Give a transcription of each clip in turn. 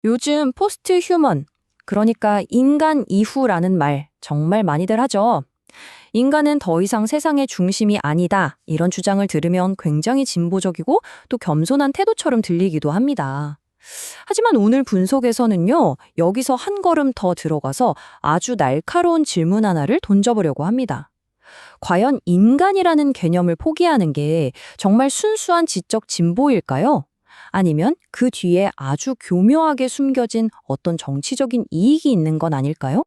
요즘 포스트 휴먼, 그러니까 인간 이후라는 말 정말 많이들 하죠. 인간은 더 이상 세상의 중심이 아니다. 이런 주장을 들으면 굉장히 진보적이고 또 겸손한 태도처럼 들리기도 합니다. 하지만 오늘 분석에서는요, 여기서 한 걸음 더 들어가서 아주 날카로운 질문 하나를 던져보려고 합니다. 과연 인간이라는 개념을 포기하는 게 정말 순수한 지적 진보일까요? 아니면 그 뒤에 아주 교묘하게 숨겨진 어떤 정치적인 이익이 있는 건 아닐까요?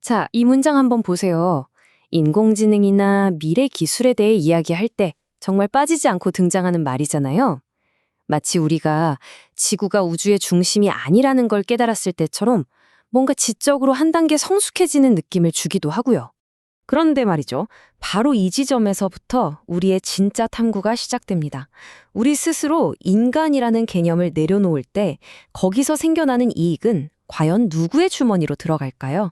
자, 이 문장 한번 보세요. 인공지능이나 미래 기술에 대해 이야기할 때 정말 빠지지 않고 등장하는 말이잖아요. 마치 우리가 지구가 우주의 중심이 아니라는 걸 깨달았을 때처럼 뭔가 지적으로 한 단계 성숙해지는 느낌을 주기도 하고요. 그런데 말이죠. 바로 이 지점에서부터 우리의 진짜 탐구가 시작됩니다. 우리 스스로 인간이라는 개념을 내려놓을 때 거기서 생겨나는 이익은 과연 누구의 주머니로 들어갈까요?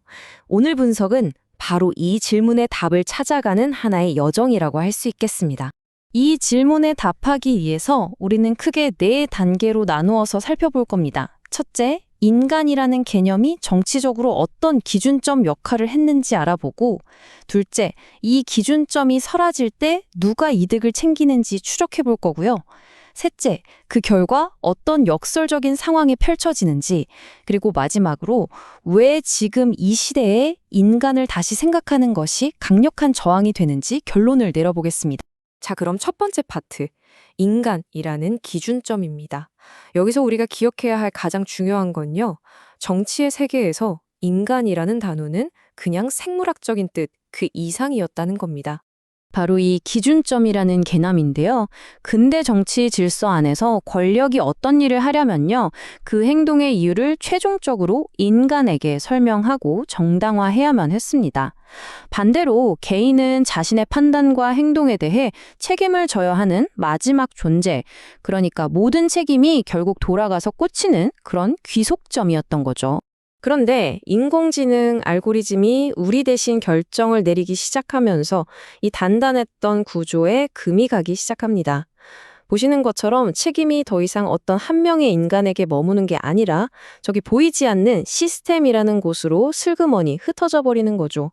오늘 분석은 바로 이 질문의 답을 찾아가는 하나의 여정이라고 할 수 있겠습니다. 이 질문에 답하기 위해서 우리는 크게 네 단계로 나누어서 살펴볼 겁니다. 첫째, 인간이라는 개념이 정치적으로 어떤 기준점 역할을 했는지 알아보고, 둘째, 이 기준점이 사라질 때 누가 이득을 챙기는지 추적해 볼 거고요. 셋째, 그 결과 어떤 역설적인 상황이 펼쳐지는지, 그리고 마지막으로 왜 지금 이 시대에 인간을 다시 생각하는 것이 강력한 저항이 되는지 결론을 내려보겠습니다. 자, 그럼 첫 번째 파트, 인간이라는 기준점입니다. 여기서 우리가 기억해야 할 가장 중요한 건요, 정치의 세계에서 인간이라는 단어는 그냥 생물학적인 뜻, 그 이상이었다는 겁니다. 바로 이 기준점이라는 개념인데요. 근대 정치 질서 안에서 권력이 어떤 일을 하려면요, 그 행동의 이유를 최종적으로 인간에게 설명하고 정당화해야만 했습니다. 반대로 개인은 자신의 판단과 행동에 대해 책임을 져야 하는 마지막 존재, 그러니까 모든 책임이 결국 돌아가서 꽂히는 그런 귀속점이었던 거죠. 그런데 인공지능 알고리즘이 우리 대신 결정을 내리기 시작하면서 이 단단했던 구조에 금이 가기 시작합니다. 보시는 것처럼 책임이 더 이상 어떤 한 명의 인간에게 머무는 게 아니라 저기 보이지 않는 시스템이라는 곳으로 슬그머니 흩어져 버리는 거죠.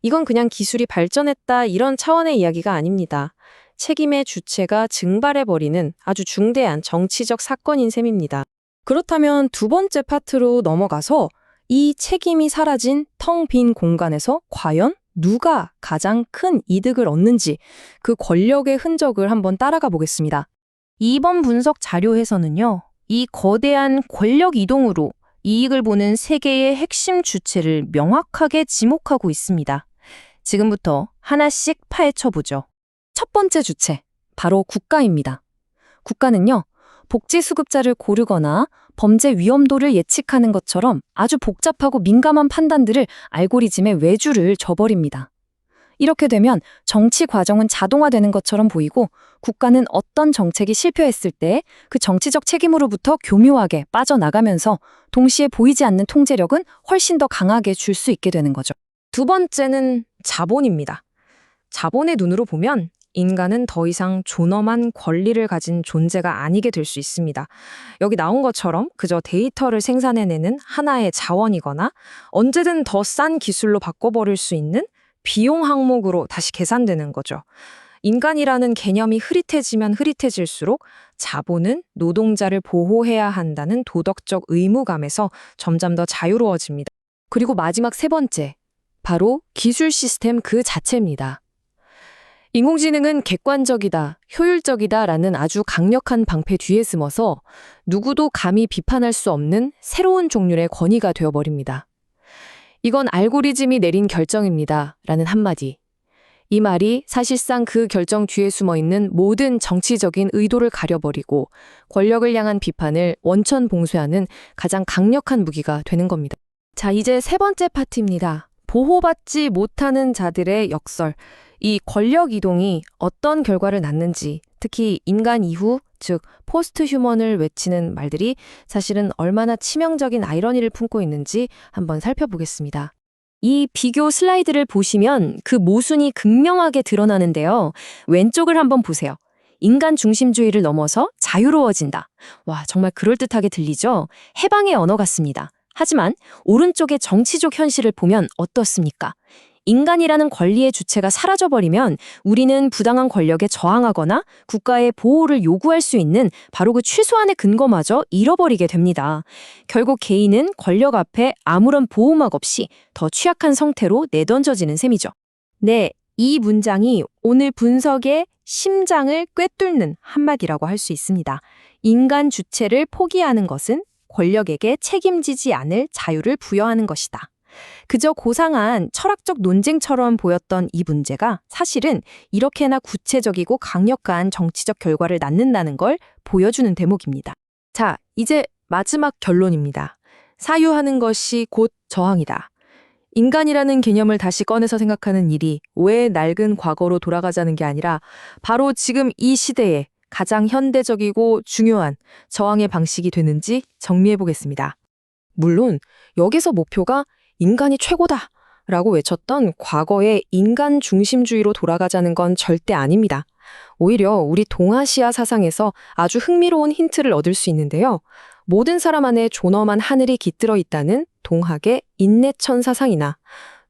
이건 그냥 기술이 발전했다 이런 차원의 이야기가 아닙니다. 책임의 주체가 증발해버리는 아주 중대한 정치적 사건인 셈입니다. 그렇다면 두 번째 파트로 넘어가서 이 책임이 사라진 텅 빈 공간에서 과연 누가 가장 큰 이득을 얻는지 그 권력의 흔적을 한번 따라가 보겠습니다. 이번 분석 자료에서는요, 이 거대한 권력 이동으로 이익을 보는 세계의 핵심 주체를 명확하게 지목하고 있습니다. 지금부터 하나씩 파헤쳐 보죠. 첫 번째 주체, 바로 국가입니다. 국가는요, 복지수급자를 고르거나 범죄 위험도를 예측하는 것처럼 아주 복잡하고 민감한 판단들을 알고리즘에 외주를 줘버립니다. 이렇게 되면 정치 과정은 자동화되는 것처럼 보이고 국가는 어떤 정책이 실패했을 때 그 정치적 책임으로부터 교묘하게 빠져나가면서 동시에 보이지 않는 통제력은 훨씬 더 강하게 줄 수 있게 되는 거죠. 두 번째는 자본입니다. 자본의 눈으로 보면 인간은 더 이상 존엄한 권리를 가진 존재가 아니게 될 수 있습니다. 여기 나온 것처럼 그저 데이터를 생산해내는 하나의 자원이거나 언제든 더 싼 기술로 바꿔버릴 수 있는 비용 항목으로 다시 계산되는 거죠. 인간이라는 개념이 흐릿해지면 흐릿해질수록 자본은 노동자를 보호해야 한다는 도덕적 의무감에서 점점 더 자유로워집니다. 그리고 마지막 세 번째, 바로 기술 시스템 그 자체입니다. 인공지능은 객관적이다, 효율적이다라는 아주 강력한 방패 뒤에 숨어서 누구도 감히 비판할 수 없는 새로운 종류의 권위가 되어버립니다. 이건 알고리즘이 내린 결정입니다. 라는 한마디. 이 말이 사실상 그 결정 뒤에 숨어있는 모든 정치적인 의도를 가려버리고 권력을 향한 비판을 원천봉쇄하는 가장 강력한 무기가 되는 겁니다. 자, 이제 세 번째 파트입니다. 보호받지 못하는 자들의 역설. 이 권력 이동이 어떤 결과를 낳는지, 특히 인간 이후, 즉 포스트 휴먼을 외치는 말들이 사실은 얼마나 치명적인 아이러니를 품고 있는지 한번 살펴보겠습니다. 이 비교 슬라이드를 보시면 그 모순이 극명하게 드러나는데요. 왼쪽을 한번 보세요. 인간 중심주의를 넘어서 자유로워진다. 와, 정말 그럴듯하게 들리죠? 해방의 언어 같습니다. 하지만 오른쪽의 정치적 현실을 보면 어떻습니까? 인간이라는 권리의 주체가 사라져버리면 우리는 부당한 권력에 저항하거나 국가의 보호를 요구할 수 있는 바로 그 최소한의 근거마저 잃어버리게 됩니다. 결국 개인은 권력 앞에 아무런 보호막 없이 더 취약한 상태로 내던져지는 셈이죠. 네, 이 문장이 오늘 분석의 심장을 꿰뚫는 한마디라고 할 수 있습니다. 인간 주체를 포기하는 것은 권력에게 책임지지 않을 자유를 부여하는 것이다. 그저 고상한 철학적 논쟁처럼 보였던 이 문제가 사실은 이렇게나 구체적이고 강력한 정치적 결과를 낳는다는 걸 보여주는 대목입니다. 자, 이제 마지막 결론입니다. 사유하는 것이 곧 저항이다. 인간이라는 개념을 다시 꺼내서 생각하는 일이 왜 낡은 과거로 돌아가자는 게 아니라 바로 지금 이 시대에 가장 현대적이고 중요한 저항의 방식이 되는지 정리해 보겠습니다. 물론 여기서 목표가 인간이 최고다 라고 외쳤던 과거의 인간 중심주의로 돌아가자는 건 절대 아닙니다. 오히려 우리 동아시아 사상에서 아주 흥미로운 힌트를 얻을 수 있는데요. 모든 사람 안에 존엄한 하늘이 깃들어 있다는 동학의 인내천 사상이나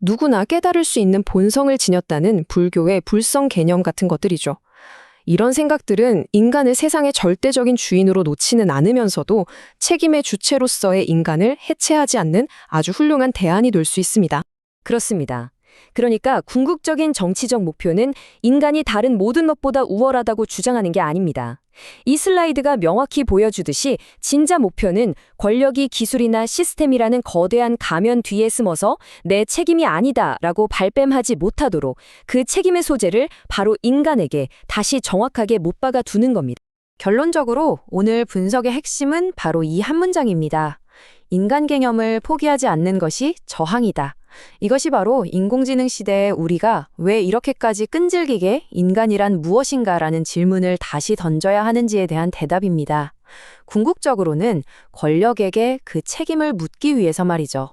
누구나 깨달을 수 있는 본성을 지녔다는 불교의 불성 개념 같은 것들이죠. 이런 생각들은 인간을 세상의 절대적인 주인으로 놓지는 않으면서도 책임의 주체로서의 인간을 해체하지 않는 아주 훌륭한 대안이 될 수 있습니다. 그렇습니다. 그러니까 궁극적인 정치적 목표는 인간이 다른 모든 것보다 우월하다고 주장하는 게 아닙니다. 이 슬라이드가 명확히 보여주듯이 진짜 목표는 권력이 기술이나 시스템이라는 거대한 가면 뒤에 숨어서 내 책임이 아니다라고 발뺌하지 못하도록 그 책임의 소재를 바로 인간에게 다시 정확하게 못 박아 두는 겁니다. 결론적으로 오늘 분석의 핵심은 바로 이 한 문장입니다. 인간 개념을 포기하지 않는 것이 저항이다. 이것이 바로 인공지능 시대에 우리가 왜 이렇게까지 끈질기게 인간이란 무엇인가라는 질문을 다시 던져야 하는지에 대한 대답입니다. 궁극적으로는 권력에게 그 책임을 묻기 위해서 말이죠.